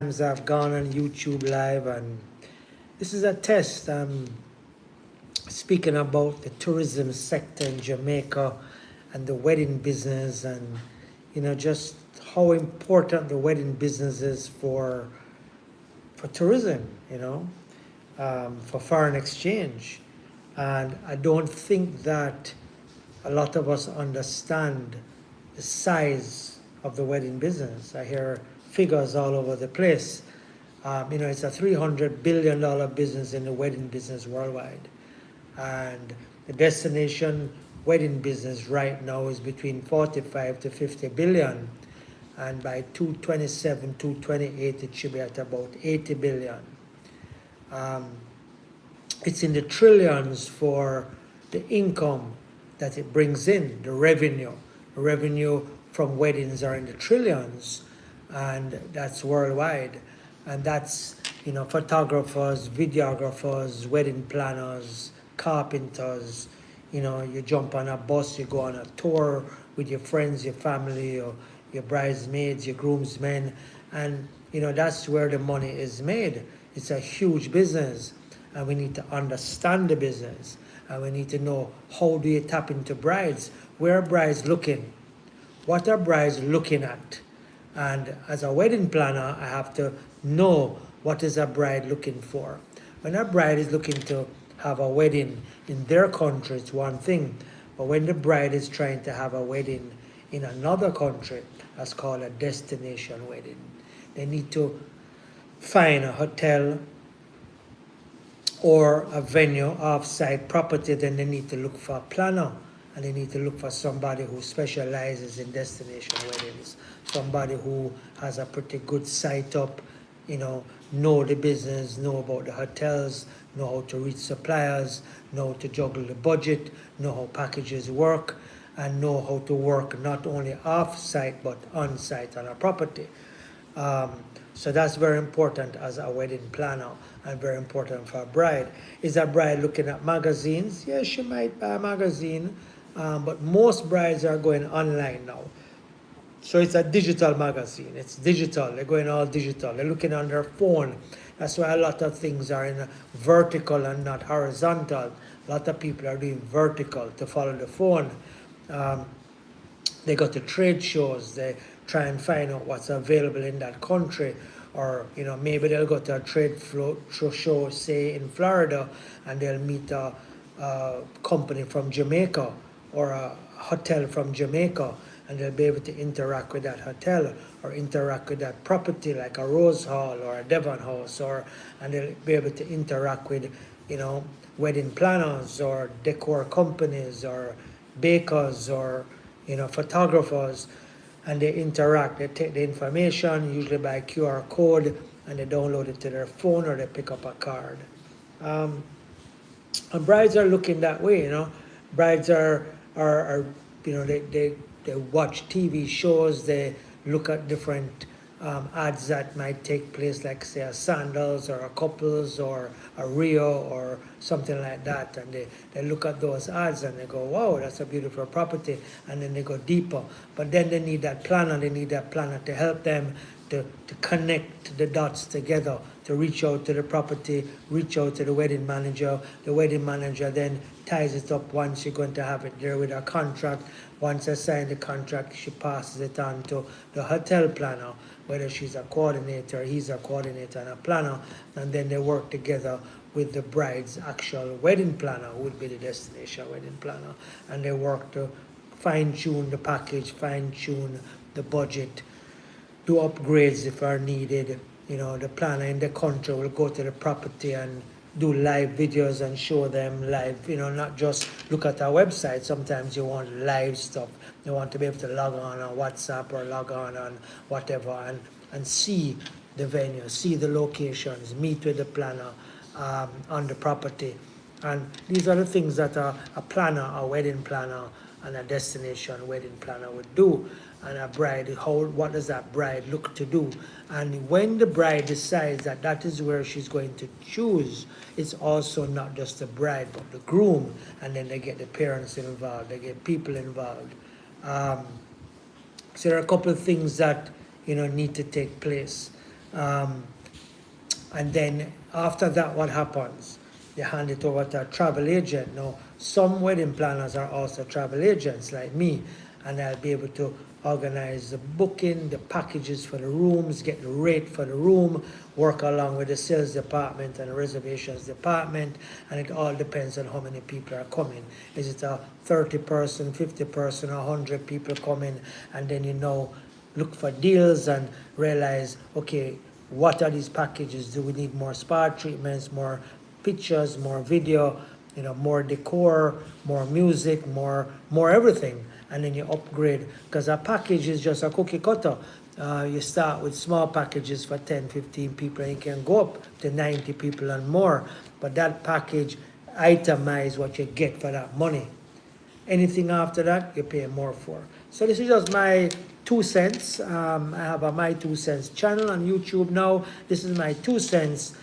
I've gone on YouTube Live, and this is a test. I'm speaking about the tourism sector in Jamaica and the wedding business, and just how important the wedding business is for tourism. For foreign exchange, and I don't think that a lot of us understand the size of the wedding business. I hear figures all over the place. It's a $300 billion business in the wedding business worldwide. And the destination wedding business right now is between 45 to 50 billion. And by 227, 228, it should be at about 80 billion. It's in the trillions for the income that it brings in, the revenue. The revenue from weddings are in the trillions, and that's worldwide. And that's, photographers, videographers, wedding planners, carpenters. You jump on a bus, you go on a tour with your friends, your family, your bridesmaids, your groomsmen, and that's where the money is made. It's a huge business, and we need to understand the business, and we need to know how do you tap into brides. Where are brides looking? What are brides looking at? And as a wedding planner, I have to know what is a bride looking for. When a bride is looking to have a wedding in their country, it's one thing. But when the bride is trying to have a wedding in another country, that's called a destination wedding. They need to find a hotel or a venue, off-site property. Then they need to look for a planner, and they need to look for somebody who specializes in destination weddings, somebody who has a pretty good site up, know the business, know about the hotels, know how to reach suppliers, know how to juggle the budget, know how packages work, and know how to work not only off-site but on-site on a property. So that's very important as a wedding planner, and very important for a bride. Is a bride looking at magazines? Yes, she might buy a magazine, but most brides are going online now. So it's a digital magazine. It's digital. They're going all digital. They're looking on their phone. That's why a lot of things are in vertical and not horizontal. A lot of people are doing vertical to follow the phone. They go to trade shows. They try and find out what's available in that country. Or, maybe they'll go to a trade show, say, in Florida, and they'll meet a company from Jamaica or a hotel from Jamaica, and they'll be able to interact with that hotel or interact with that property like a Rose Hall or a Devon House, and they'll be able to interact with, wedding planners or decor companies or bakers or, photographers, and they interact. They take the information, usually by QR code, and they download it to their phone or they pick up a card. And brides are looking that way, Brides are they watch TV shows, they look at different ads that might take place, like say a Sandals or a Couples or a Rio or something like that, and they look at those ads and they go, wow, that's a beautiful property, and then they go deeper. But then they need that planner. They need that planner to help them to connect the dots together, to reach out to the property, reach out to the wedding manager. The wedding manager then ties it up once you're going to have it there with a contract. Once I sign the contract, she passes it on to the hotel planner, whether she's a coordinator, he's a coordinator and a planner, and then they work together with the bride's actual wedding planner, who would be the destination wedding planner, and they work to fine-tune the package, fine-tune the budget, do upgrades if are needed. The planner in the country will go to the property and do live videos and show them live, not just look at our website. Sometimes you want live stuff. You want to be able to log on WhatsApp or log on whatever and see the venue, see the locations, meet with the planner on the property. And these are the things that a planner, a wedding planner, and a destination wedding planner would do. And a bride, what does that bride look to do? And when the bride decides that that is where she's going to choose, it's also not just the bride but the groom, and then they get the parents involved, they get people involved. So there are a couple of things that need to take place. And then after that, what happens? You hand it over to a travel agent. Now, some wedding planners are also travel agents like me, and I'll be able to organize the booking, the packages for the rooms, get the rate for the room, work along with the sales department and the reservations department, and it all depends on how many people are coming. Is it a 30 person, 50 person, 100 people coming, and then look for deals and realize, okay, what are these packages? Do we need more spa treatments, more pictures, more video, more decor, more music, more everything? And then you upgrade, because a package is just a cookie cutter. You start with small packages for 10, 15 people, and you can go up to 90 people and more. But that package itemize what you get for that money. Anything after that, you pay more for. So this is just my 2 cents. I have a My 2 Cents channel on YouTube now. This is my 2 cents